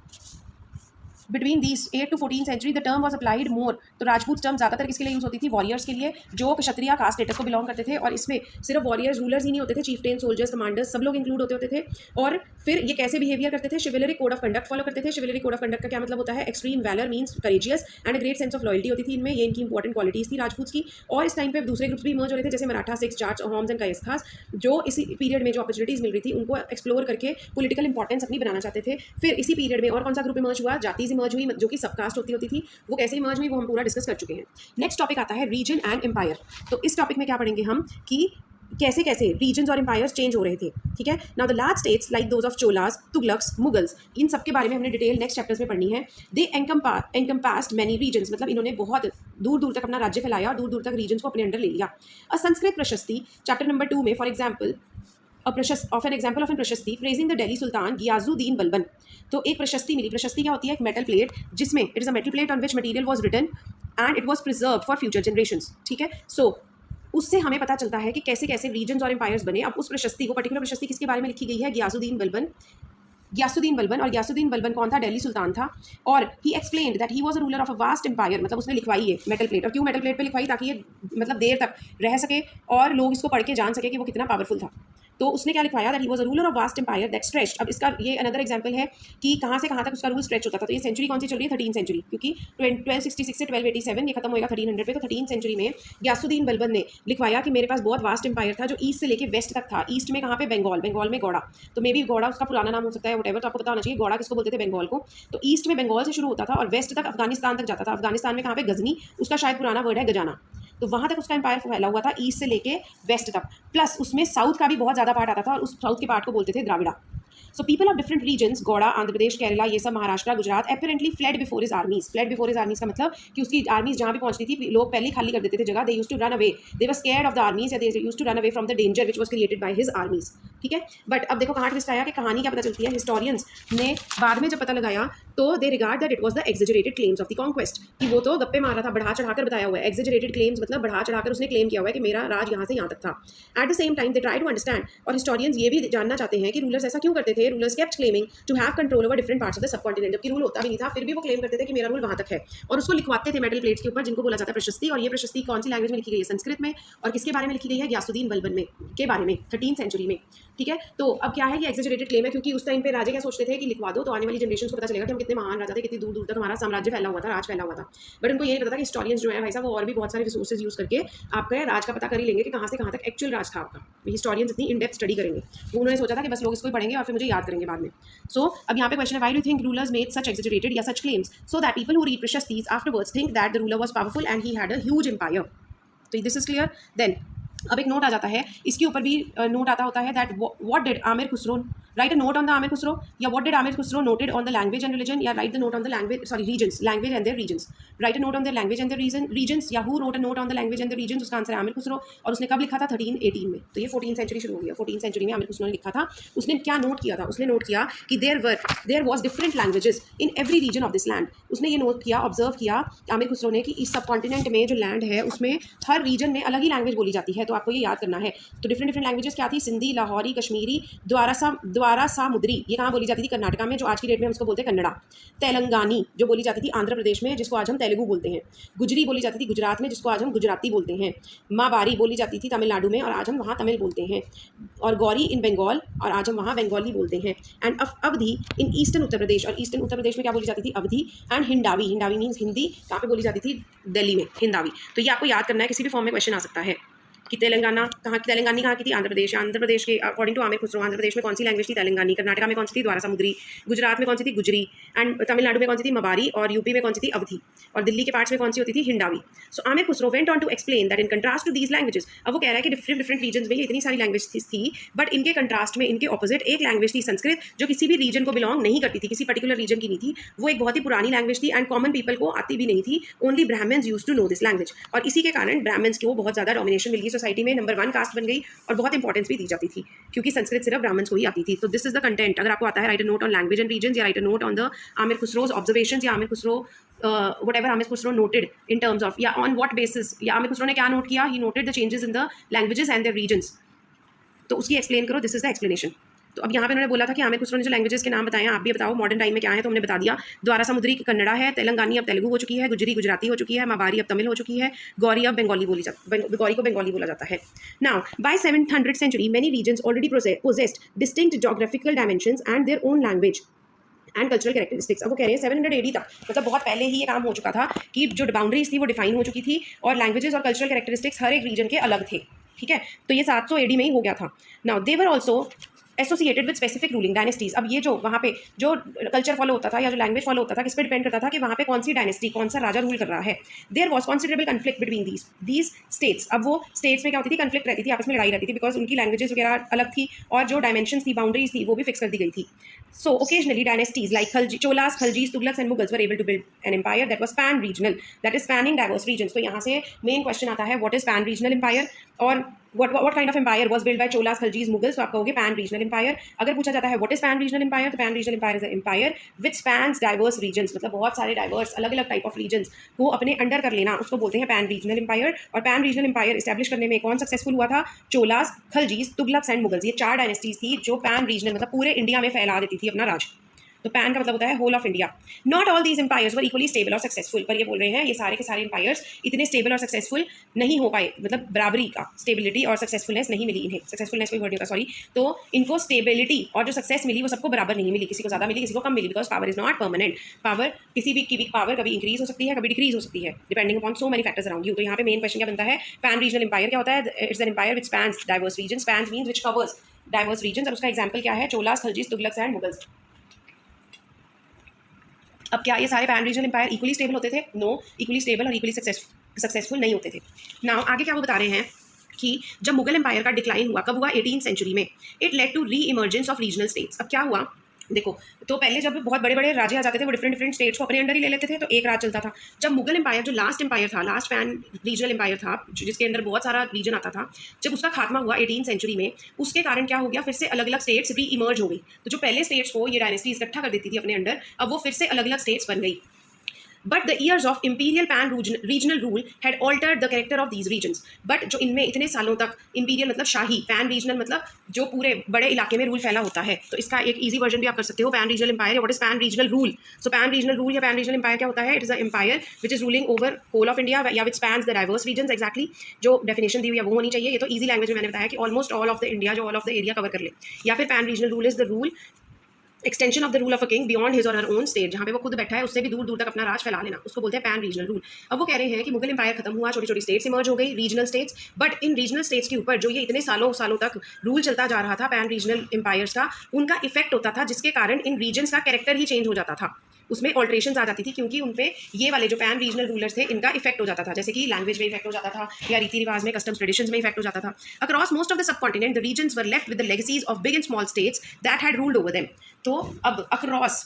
between these 8 to 14 century the term was applied more. तो राजपूत टर्म ज़्यादातर किसके लिए यूज़ होती थी, वॉरियर्स के लिए, जो क्षत्रिय कास्ट स्टेटस को बिलोंग करते थे। और इसमें सिर्फ वॉरियर्स, रूलर्स ही नहीं होते थे, चीफटेन, सोल्जर्स, कमांडर्स, सब लोग इंक्लूड होते थे। और फिर ये कैसे बिहेवियर करते थे, शिवलरी कोड ऑफ कंडक्ट फॉलो करते थे। शिवलरी कोड ऑफ कंडक्ट का क्या मतलब होता है, extreme valour means courageous and great sense of loyalty होती थी इनमें। ये इनकी इंपॉर्टेंट क्वालिटीज़ थी राजपूत की। और इस टाइम पे दूसरे ग्रुप्स भी इमर्ज हो रहे थे, जैसे मराठा, सिक्स, जाट्स, होम्स एंड कायस्थास, जो इसी पीरियड में जो अपॉर्चुनिटीज़ मिल रही थी उनको एक्सप्लोर करके पॉलिटिकल इंपॉर्टेंस अपनी बनाना चाहते थे। फिर इसी पीरियड में और कौन सा ग्रुप इमर्ज हुआ, जातीज इमर्ज हुई, जो कि सब कास्ट होती थी। वो कैसे इमर्ज हुई वो हम पूरा डिस्कस कर चुके हैं। नेक्स्ट टॉपिक आता है रीजन एंड एम्पायर। तो इस टॉपिक में क्या पढ़ेंगे हम कि कैसे कैसे रीजन्स और एम्पायर्स चेंज हो रहे थे। ठीक है, now the large states like those of Cholas, Tughluqs, Mughals, इन सब के बारे में हमने डिटेल नेक्स्ट चैप्टर्स में पढ़नी है। दे एनकम्पास्ड मैनी रीजन्स, मतलब इन्होंने बहुत दूर दूर तक अपना राज्य फैलाया और दूर दूर तक रीजन्स को अपने अंडर ले लिया। अ संस्कृत प्रशस्ति चैप्टर नंबर 2 में for example of an example of an prashasti praising the Delhi sultan Ghiyasuddin Balban. तो एक प्रशस्ति मिली। प्रशस्ति क्या होती है, एक मेटल प्लेट जिसमें it is a metal plate on which material was written and it was preserve for future generations. ठीक है, सो उससे हमें पता चलता है कि कैसे कैसे रीजन्स और एम्पायर्स बने। अब उस प्रशस्ति को, पर्टिकुलर प्रशस्ति किसके बारे में लिखी गई है, गियाजुद्दीन बलबन। और गियासुद्दीन बलबन कौन था, दिल्ली सुल्तान था। और he explained that he was a ruler of a vast empire, मतलब उसने लिखवाई है मेटल प्लेट। और क्यों मेटल प्लेट पे लिखवाई, ताकि ये मतलब देर तक रह सके और लोग इसको पढ़ के जान सके कि वो कितना पावरफुल था। तो उसने क्या लिखवाया, that he was a ruler of vast empire that stretched. अब इसका ये अनदर एग्जांपल है कि कहाँ से कहाँ तक उसका रूल स्ट्रेच होता था। तो ये सेंचुरी कौन सी चल रही है, 13 सेंचुरी, क्योंकि 1266 से 1287 ये खत्म होएगा 1300 पे। तो 13 सेंचुरी में गियासुद्दीन बलबन ने लिखवाया कि मेरे पास बहुत वास्ट एम्पायर था जो ईस्ट से लेके वेस्ट तक था। ईस्ट में कहाँ पे, बंगाल में गौड़ा। तो मे बी गौड़ा उसका पुराना नाम हो सकता है, वटेवर, तो आपको पता होना चाहिए गौड़ा किसको बोलते थे, बंगाल को। तो ईस्ट में बंगाल से शुरू होता था और वेस्ट तक अफगानिस्तान तक जाता था। अफगानिस्तान में कहाँ पे, गजनी, उसका शायद पुराना वर्ड है गजाना। तो वहाँ तक उसका एम्पायर फैला हुआ था, ईस्ट से लेके वेस्ट तक। प्लस उसमें साउथ का भी बहुत ज़्यादा पार्ट आता था और उस साउथ के पार्ट को बोलते थे Dravida. So people of different regions, Gauda, Andhra Pradesh, Kerala, ये सब, Maharashtra, Gujarat, apparently fled before his armies. Fled before his armies का मतलब कि उसकी आर्मीज जहाँ भी पहुंचती थी लोग पहले ही खाली कर देते थे जगह। They used to run away, they were scared of the armies, या they used to run away from the danger which was created by his armies. ठीक है, बट अब देखो कहाँ ट्विस्ट आया कि कहानी क्या पता चलती है। हिस्टोरियंस ने बाद में जब पता लगाया तो they regard that it was the exaggerated claims of the conquest, कि वो तो गप्पे मार रहा था, बढ़ा चढ़ाकर बताया हुआ है। एक्सेजरेटेड क्लेम्स मतलब बढ़ा चढ़ाकर उसने क्लेम किया हुआ है कि मेरा राज यहाँ से यहाँ तक था। At the same time they try to understand, और हिस्टोरियंस ये भी जानना चाहते हैं कि रूलर्स ऐसा क्यों करते थे। Rulers kept claiming to have control over different parts of the subcontinent, जबकि रूल होता भी नहीं था, फिर भी वो क्लेम करते थे कि मेरा रूल वहाँ तक है। और उसको लिखवाते थे मेटल प्लेट्स के ऊपर, जिनको बोला जाता है प्रशस्ति। और ये प्रशस्ति कौन सी लैंग्वेज में लिखी गई है, संस्कृत में। और किसके बारे में लिखी गई है, गियासुद्दीन बलबन में के बारे में, 13 सेंचुरी में। ठीक है। तो अब क्या है कि एक्सेजरेटेड क्लेम है, क्योंकि उस टाइम पे राजा क्या सोचते थे कि लिखवा दो तो आने वाली जनरेशन को पता चलेगा कि हम कितने महान राजा थे, कितनी दूर दूर तक हमारा साम्राज्य फैला हुआ था, राज फैला हुआ था। बट उनको ये नहीं पता था कि हिस्टोरियंस जो है भाई साहब वो और भी बहुत सारे रिसोर्सेज यूज़ करके आपका राज का पता कर ही लेंगे कि कहाँ से कहाँ तक एक्चुअल राज था आपका। हिस्टोरियंस इतनी इन डेप्थ स्टडी करेंगे, वो उन्होंने सोचा था कि बस लोग इसको ही पढ़ेंगे और फिर मुझे याद करेंगे बाद में। सो अब यहाँ पे क्वेश्चन है, why do you think rulers made such exaggerated या such claims so that people who read prashastis afterwards think that the ruler was powerful and he had a huge empire. तो दिस इज क्लियर। देन अब एक note आ जाता है, इसके ऊपर भी नोट आता होता है that what did Amir Khusrau write a note on the Amir Khusrau, या what did Amir Khusrau noted on the language and religion, या write the note on the language regions, language and their regions, write a note on the language and their regions, या who wrote a note on the language and the regions. उसका answer है आमिर खुसरो, और उसने कब लिखा था 1318 में। तो ये 14th सेंचुरी शुरू हो गया। 14th सेंचुरी में आमिर खुसरो ने लिखा था। उसने क्या नोट किया था? उसने नोट किया कि there was different languages in every region of this land. उसने ये नोट किया, ऑब्जर्व किया आमिर खुसरो ने कि इस सब कॉन्टिनेंट में जो लैंड है उसमें हर रीजन में अलग ही लैंग्वेज बोली जाती है। तो आपको ये याद करना है। तो डिफरेंट लैंग्वेजेस क्या थी? सिंधी, लाहौरी, कश्मीरी, द्वारा सामुद्री, ये कहाँ बोली जाती थी? कर्नाटका में, जो आज की डेट में हम उसको बोलते हैं कन्नड़ा। तेलंगानी जो बोली जाती थी आंध्र प्रदेश में, जिसको आज हम तेलुगु बोलते हैं। गुजरी बोली जाती थी गुजरात में, जिसको आज हम गुजराती बोलते हैं। माबारी बोली जाती थी तमिलनाडु में, और आज हम वहाँ तमिल बोलते हैं। और गौरी इन बंगाल, और आज हम वहाँ बंगाली बोलते हैं। And Awadhi in eastern Uttar Pradesh, और ईस्टर्न उत्तर प्रदेश में क्या बोली जाती थी? अवधी। एंड हिंडावी, हिंडावी मीन्स हिंदी, कहाँ पे बोली जाती थी? दिल्ली में, हिंदावी। तो ये आपको याद करना है, किसी भी फॉर्म में क्वेश्चन आ सकता है कि तेलंगानी कहाँ की थी? आंध्र प्रदेश। आंध्र प्रदेश के अकॉर्डिंग टू आमिर खुसरो आंध्र प्रदेश में कौन सी लैंग्वेज थी? तेलंगानी। कर्नाटका में कौन सी थी? द्वारा समुद्री। गुजरात में कौन सी थी? गुजरी। एंड तमिलनाडु में कौन सी थी? मबारी। और यूपी में कौन सी थी? अवधी। और दिल्ली के पार्ट्स में कौन सी होती थी? Hindavi. So Amir Khusrau went on to explain that in contrast to these languages, अब वो कह रहा है कि डिफरेंट रीजन में इतनी सारी लैंग्वेज थी, बट इनके कंट्रास्ट में, इनके ऑपोजिट एक लैंग्वेज थी संस्कृत, जो किसी भी रीजन को बिलोंग नहीं करती थी, किसी पर्टिकुलर रीजन की नहीं थी। वो एक बहुत ही पुरानी लैंग्वेज थी एंड कॉमन पीपल को आती भी नहीं थी। Only Brahmans used to know this language. और इसी के कारण ब्राह्मण्स को बहुत ज़्यादा डोमिनेशन मिल गई सोसाइटी में, नंबर 1 कास्ट बन गई, और बहुत इंपॉर्टेंस भी दी जाती थी, क्योंकि संस्कृत सिर्फ ब्राह्मण्स को ही आती थी। तो दिस इज द कंटेंट। अगर आपको आता है, write a note on language and region, या write a note on the Amir Khusrau's observations, या Amir Khusro whatever Aamir Khusro noted in terms of, या on what basis, या आमिर खुसरो ने क्या नोट किया? He noted the changes in the languages and their regions। तो उसकी explain करो, दिस इज द एक्सप्लेनेशन। तो अब यहाँ पे उन्होंने बोला था कि आमिर खुसरो ने जो लैंग्वेजेस के नाम बताए हैं, आप भी बताओ मॉडर्न टाइम में क्या है। तो हमने बता दिया, द्वारा समुद्री कन्नड़ा है, तेलंगानी अब तेलुगु हो चुकी है, गुजरी गुजराती हो चुकी है, माबारी अब तमिल हो चुकी है, गौरी अब बंगाली गौरी को बंगाली बोला जाता है। Now by 700 century many regions already possessed distinct geographical dimensions and their own language and cultural characteristics. अब वो कह रहे हैं 700 AD तक, मतलब बहुत पहले ही ये काम हो चुका था कि जो बाउंड्रीज थी वो डिफाइन हो चुकी थी, और लैंग्वेजेस और कल्चरल कैरेक्टरिस्टिक्स हर एक रीजन के अलग थे। ठीक है, तो ये 700 AD में ही हो गया था। Now they were also associated with specific ruling dynasties. अब ये जो वहाँ पे जो कल्चर फॉलो होता था या जो लैंग्वेज फॉलो होता था, किस पे डिपेंड करता था कि वहाँ पे कौन सी डायनेस्टी, कौन सा राजा रूल कर रहा है। There was considerable conflict between these states. अब वो स्टेट्स में क्या होती थी? कन्फ्लिक्ट रहती थी, आपस में लड़ाई रहती थी, बिकॉज उनकी लैंग्वेजेस वगैरह अलग थी, और जो डायमेंशंस थी, बाउंड्रीज थी, वो भी फिक्स कर दी गई थी। So occasionally dynasties like Cholas, Khaljis, Tughluqs and Mughals were able to build an empire that was pan regional, that is spanning diverse regions. तो यहाँ से मेन क्वेश्चन आता है, what is pan regional empire, और what kind of empire was built by Cholas, Khaljis, Mughals? तो आप कहोगे pan regional empire. अगर पूछा जाता है what is pan regional empire, तो pan regional empire is an empire which spans diverse regions, मतलब बहुत सारे डाइवर्स अलग अलग टाइप ऑफ रीजन्स को अपने अंडर कर लेना, उसको बोलते हैं पैन रीजनल एम्पायर। और पैन रीजनल एम्पायर इस्टेब्लिश करने में कौन सक्सेसफुल हुआ था? चोलास, खलजीज, तुगलक्स एंड मुगल्स। ये 4 डायनेस्टीज थी जो पैन रीजनल, मतलब पूरे इंडिया में फैला देती थी अपना राज। तो पैन का मतलब होता है whole of India. Not all these empires were equally stable और सक्सेसफुल। पर ये बोल रहे हैं ये सारे के सारे एम्पायर्स इतने स्टेबल और सक्सेसफुल नहीं हो पाए, मतलब बराबरी का स्टेबिलिटी और सक्सेसफुलनेस नहीं मिली इन्हें। सक्सेसफुलनेस कोई वर्ड नहीं होता, सॉरी। तो इनको स्टेबिलिटी और जो सक्सेस मिली वो सबको बराबर नहीं मिली, किसी को ज़्यादा मिली, किसी को कम मिली, because power is not permanent. Power किसी भी की पावर कभी इंक्रीज हो सकती है, कभी डिक्रीज हो सकती है, depending upon so many factors around you. तो यहाँ पे मेन क्वेश्चन क्या बनता है? पैन रीजनल एम्पायर क्या होता है? It's an empire which spans diverse region, spans means which covers diverse region. और उसका एग्जाम्पल क्या है? चोलास, खलजीज, तुगलक्स एंड मुगल्स। अब क्या ये सारे pan regional empire equally stable होते थे? नो, इक्वली स्टेबल और इक्वली सक्सेसफुल नहीं होते थे। नाउ आगे क्या वो बता रहे हैं कि जब मुगल एम्पायर का डिक्लाइन हुआ, कब हुआ? 18th सेंचुरी में। It led to re emergence of regional states. अब क्या हुआ? देखो, तो पहले जब बहुत बड़े बड़े राजे आ जाते थे, वो डिफरेंट स्टेट्स को अपने अंडर ही ले लेते थे, तो एक राज चलता था। जब मुगल एम्पायर जो लास्ट एम्पायर था, लास्ट पैन रीजनल एम्पायर था, जिसके अंदर बहुत सारा रीजन आता था, जब उसका खात्मा हुआ 18th सेंचुरी में, उसके कारण क्या हो गया? फिर से अलग अलग स्टेट्स री इमर्ज हो गई। तो जो पहले स्टेट्स को ये डायनेस्टी इकट्ठा कर देती थी अपने अंडर, अब वो फिर से अलग अलग स्टेट्स बन गई। But the years of imperial pan regional rule had altered the character of these regions. But जो इनमें इतने सालों तक इंपीरियल मतलब शाही, पैन रीजनल मतलब जो पूरे बड़े इलाके में रूल फैला होता है, तो इसका एक ईजी वर्जन भी आप कर सकते हो, pan regional empire. What is pan regional rule? So pan regional rule या पैन रीजनल एम्पायर क्या होता है? It is a empire which is ruling over whole of India या which spans the diverse regions. Exactly जो definition दी हुई है वो होनी चाहिए। ये तो ईजी लैंग्वेज में मैंने बताया कि almost all of the India, जो all of the area cover कर ले। या फिर pan regional rule is the rule extension of the rule of a king beyond his और हर ओन स्टेट, जहाँ पे वो खुद बैठा है उससे भी दूर दूर तक अपना राज फैला लेना, उसको बोलते हैं पैन रीजनल रूल। अब वो कह रहे हैं कि मुगल एम्पायर खत्म हुआ, छोटी छोटी स्टेट्स इमर्ज हो गई, regional states, but in regional states के ऊपर जो ये इतने सालों सालों तक रूल चलता जा रहा था पैन रीजनल एम्पायर्स का, उनका इफेक्ट होता था, जिसके कारण इन रीजन्स का कैरेक्टर ही चेंज हो जाता था, उसमें ऑल्ट्रेशन आ जाती थी, क्योंकि उन पे ये वाले जो पैन रीजनल रूलर्स थे इनका इफेक्ट हो जाता था, जैसे कि लैंग्वेज में इफेक्ट हो जाता था या रीति रिवाज में, कस्टम्स ट्रेडिशंस में इफेक्ट हो जाता था। Across most of the subcontinent the regions were left with the legacies of big and small states that had ruled over them. तो अब अक्रॉस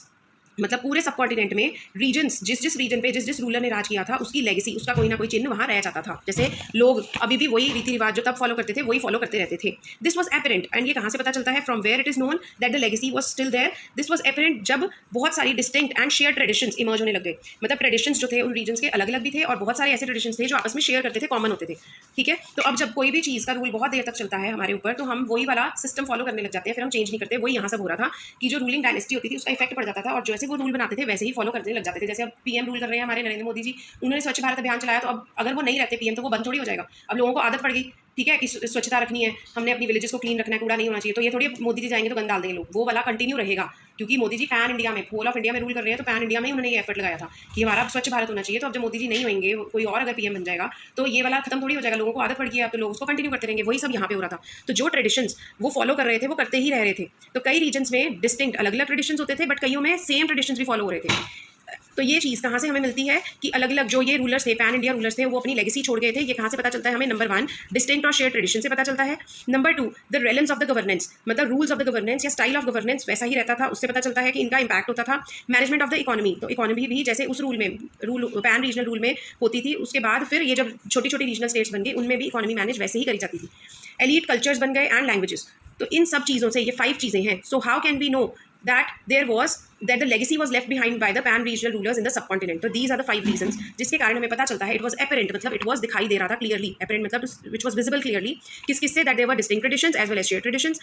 मतलब पूरे सब कॉन्टिनेंट में रीजन्स, जिस जिस रीजन पे जिस जिस रूलर ने राज किया था उसकी लेगेसी, उसका कोई ना कोई चिन्ह वहाँ रह जाता था। जैसे लोग अभी भी वही रीति रिवाज जो तब फॉलो करते थे वही फॉलो करते रहते थे। दिस वॉज एपरेंट, एंड ये कहाँ से पता चलता है? From where it is known that the legacy was still there. This was apparent जब बहुत सारी distinct and share traditions emerge होने लग गए। मतलब ट्रेडिशंस जो थे उन रीजन्स के अलग अलग भी थे, और बहुत सारे ऐसे ट्रेडिशंस थे जो आपस में शेयर करते थे, कॉमन होते थे। ठीक है, तो अब जब कोई भी चीज़ का रूल बहुत देर तक चलता है हमारे ऊपर, तो हम वही वाला सिस्टम फॉलो करने लग जाते हैं, फिर हम चेंज नहीं करते। वही यहाँ सब हो रहा था कि जो रूलिंग डायनेस्टी होती थी उसका इफेक्ट पड़ जाता था, और जैसे वो रूल बनाते थे वैसे ही फॉलो करने लग जाते थे। जैसे अब पीएम रूल कर रहे हैं हमारे नरेंद्र मोदी जी, उन्होंने स्वच्छ भारत अभियान चलाया, तो अब अगर वो नहीं रहते पीएम तो वो बंद थोड़ी हो जाएगा। अब लोगों को आदत पड़ गई, ठीक है, कि स्वच्छता रखनी है, हमने अपनी विलेजेस को क्लीन रखना है, कूड़ा नहीं होना चाहिए, तो ये थोड़ी मोदी जी जाएंगे तो गंद डाल देंगे लोग, वो वाला कंटिन्यू रहेगा, क्योंकि मोदी जी पैन इंडिया में, होल ऑफ इंडिया में रूल कर रहे हैं, तो पैन इंडिया में उन्होंने ये एफर्ट लगाया था कि हमारा स्वच्छ भारत होना चाहिए। तो अब जब मोदी जी नहीं होंगे, कोई और अगर पीएम बन जाएगा, तो ये वाला खत्म थोड़ी हो जाएगा, लोगों को आदत पड़ गई है, अब तो लोग उसको कंटिन्यू करते रहेंगे। वही सब यहाँ पे हो रहा था। तो जो ट्रेडिशंस वो फॉलो कर रहे थे वो करते ही रह रहे थे। तो कई रीजन्स में डिस्टिंक्ट अलग अलग ट्रेडिशंस होते थे, बट कईयों में सेम ट्रेडिशंस भी फॉलो हो रहे थे। तो ये चीज़ कहाँ से हमें मिलती है कि अलग अलग जो ये रूलर्स थे, पैन इंडिया रूलर्स थे, वो अपनी लेगेसी छोड़ गए थे। ये कहाँ से पता चलता है हमें? नंबर 1 डिस्टिंक्ट और शेयर ट्रेडिशन से पता चलता है। Number 2 the reliance of the governance, मतलब रूल्स ऑफ द गवर्नेंस या स्टाइल ऑफ गवर्नेंस वैसा ही रहता था, उससे पता चलता है कि इनका इंपैक्ट होता था। मैनेजमेंट ऑफ द इकोनॉमी, तो इकोनॉमी भी जैसे उस रूल में, रूल पैन रीजनल रूल में होती थी, उसके बाद फिर ये जब छोटी छोटी रीजनल स्टेट्स बन गई उनमें भी इकोनॉमी मैनेज वैसे ही करी जाती थी। एलीट कल्चर्स बन गए एंड लैंग्वेजेस, तो इन सब चीज़ों से ये 5 चीज़ें हैं। So how can we know that the legacy was left behind by the pan regional rulers in the subcontinent? तो these are the 5 reasons जिसके कारण हमें पता चलता है it was apparent, मतलब it was दिखाई दे रहा था clearly, apparent मतलब which was visible clearly, किस किससे, that there were distinct traditions as well as shared traditions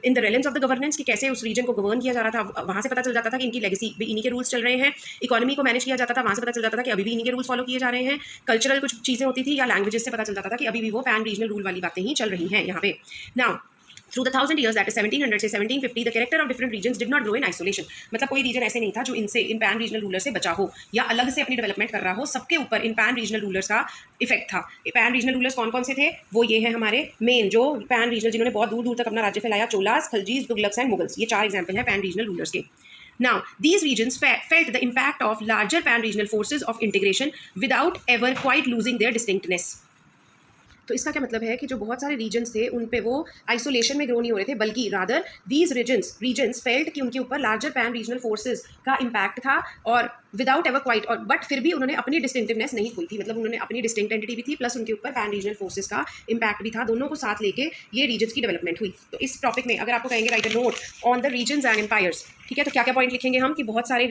in the realms of the governance, कि कैसे उस region को गवर्न किया जा रहा था, वहाँ से पता चल जाता था कि इनकी legacy भी इन्हीं के रूल्स चल रहे हैं। इकोनॉमी को मैनेज किया जाता था, वहाँ से पता चल जाता था कि अभी भी इन्हीं के रूल्स फॉलो किए जा रहे हैं। कल्चरल कुछ चीज़ें होती थी, या लैंग्वेजेस से पता चल जाता था कि अभी भी वो पैन रीजनल रूल वाली बातें ही चल रही हैं यहाँ पे। Now through the 1000 years, that is 1700 से 1750, the character of different regions did not grow in isolation, मतलब कोई रीजन ऐसे नहीं था जो इनसे, इन पैन रीजनल रूलर से बचा हो या अलग से अपनी डेवलपमेंट कर रहा हो। सबके ऊपर इन पैन रीजनल रूलर्स का इफेक्ट था। पैन रीजनल रूलर्स कौन कौन से थे? वो ये हैं हमारे मेन जो पैन रीजनल, जिन्होंने बहुत दूर दूर तक अपना राज्य फैलाया, चोलास, खलजीज, तुगलक्स एंड मुगल्स। ये 4 एग्जाम्पल हैं पैन रीजनल रूलर्स के। Now, these regions felt the impact of larger pan-regional forces of integration without ever quite losing their distinctness. तो इसका क्या मतलब है कि जो बहुत सारे रीजन्स थे उन पे वो आइसोलेशन में ग्रो नहीं हो रहे थे, बल्कि रादर दीज रीजन्स फेल्ट कि उनके ऊपर लार्जर पैन रीजनल फोर्सेस का इम्पैक्ट था, और विदाउट एवर क्वाइट, और बट फिर भी उन्होंने अपनी डिस्टिंक्टिवनेस नहीं खोई थी, मतलब उन्होंने अपनी डिस्टिंक्ट एंटिटी भी थी, प्लस उनके ऊपर पैन रीजनल फोर्सेस का इम्पैक्ट भी था। दोनों को साथ लेके ये रीजन्स की डेवलपमेंट हुई। तो इस टॉपिक में अगर आपको कहेंगे write a note on the regions and empires, ठीक है, तो क्या क्या पॉइंट लिखेंगे हम? कि बहुत सारे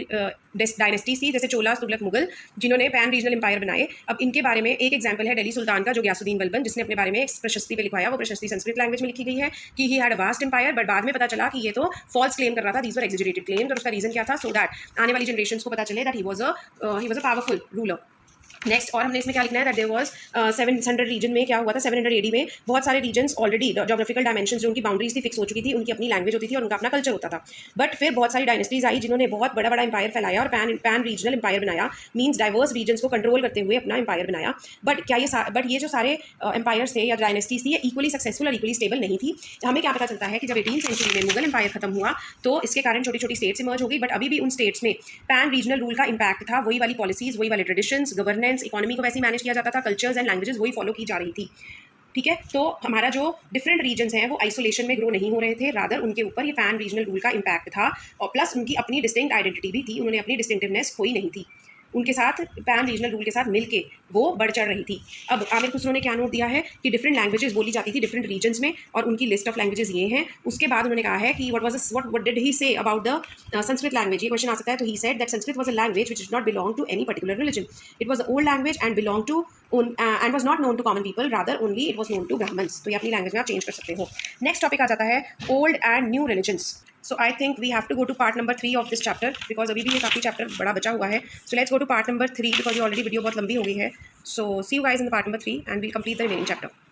डायनेस्टीज थी, जैसे चोलास, तुगलक, मुगल, जिन्होंने पैन रीजनल एम्पायर बनाए। अब इनके बारे में एक एग्जाम्पल है दिल्ली सुल्तान का, जो गयासुद्दीन बलबन, जिसने अपने बारे में एक प्रशस्ति पे लिखवाया। वो प्रशस्ति संस्कृत लैंग्वेज में लिखी गई है कि he had a vast empire, but बाद में पता चला कि ये तो फॉल्स क्लेम कर रहा था, दीज वर एग्जिजरेटेड क्लेम्स, और उसका रीजन क्या था? सो दैट आने वाली जनरेशन को पता चले that he was a powerful ruler. Next, और हमने इसमें क्या लिखना है? दैट देयर वाज 700 रीजन में क्या हुआ था? 700 AD में बहुत सारे रीजन्स ऑलरेडी जोग्राफिकल डायमेंशंस जो उनकी बाउंड्रीज थी फिक्स हो चुकी थी, उनकी अपनी लैंग्वेज होती थी और उनका अपना कल्चर होता था। बट फिर बहुत सारी डायनेस्टीज आई जिन्होंने बहुत बड़ा बड़ा एम्पायर फैलाया और पैन रीजनल एम्पायर बनाया, मीन्स डाइवर्स रीजन्स को कंट्रोल करते हुए अपना एम्पायर बनाया। बट ये जो सारे एम्पायर्स थे या डायनेस्टीज थी, ये इक्वली सक्सेसफुल और इक्वली स्टेबल नहीं थी। हमें क्या पता चलता है कि जब 18वीं सेंचुरी में मुगल एम्पायर खत्म हुआ तो इसके कारण छोटी छोटी स्टेट्स इमर्ज हो गई, बट अभी भी उन स्टेट्स में पैन रीजनल रूल का इम्पैक्ट था। वही वाली पॉलिसीज, वही वाले ट्रेडिशंस, गवर्नेंस, इकोनॉमी को वैसे मैनेज किया जाता था, कल्चर्स एंड लैंग्वेजेस वही फॉलो की जा रही थी। ठीक है, तो हमारा जो डिफरेंट रीजन्स हैं वो आइसोलेशन में ग्रो नहीं हो रहे थे, रादर उनके ऊपर ये पैन रीजनल रूल का इम्पैक्ट था, और प्लस उनकी अपनी डिस्टिंक्ट आइडेंटिटी भी थी, उन्होंने अपनी डिस्टिंक्टिवनेस खोई नहीं थी। उनके साथ पैन रीजनल रूल के साथ मिलके वो बढ़ चढ़ रही थी। अब आमिर खुसरो ने क्या नोट दिया है कि डिफरेंट लैंग्वेजेस बोली जाती थी डिफरेंट रीजन्स में, और उनकी लिस्ट ऑफ लैंग्वेजेस ये हैं। उसके बाद उन्होंने कहा है कि what did he say about the Sanskrit language, ये क्वेश्चन आ सकता है। तो he said that Sanskrit was a language which did not belong to any particular religion, it was a old language and belong to and was not known to common people, rather only it was known to Brahmins। तो ये अपनी language में आप change कर सकते हो। Next topic आ जाता है old and new religions. So I think we have to go to part number 3 of this chapter, because अभी भी ये काफ़ी चैप्टर बड़ा बचा हुआ है। So let's go to part number 3 because ये ऑलरेडी वीडियो बहुत लंबी हो गई है। So see you guys in the part number 3 and we'll complete the remaining chapter.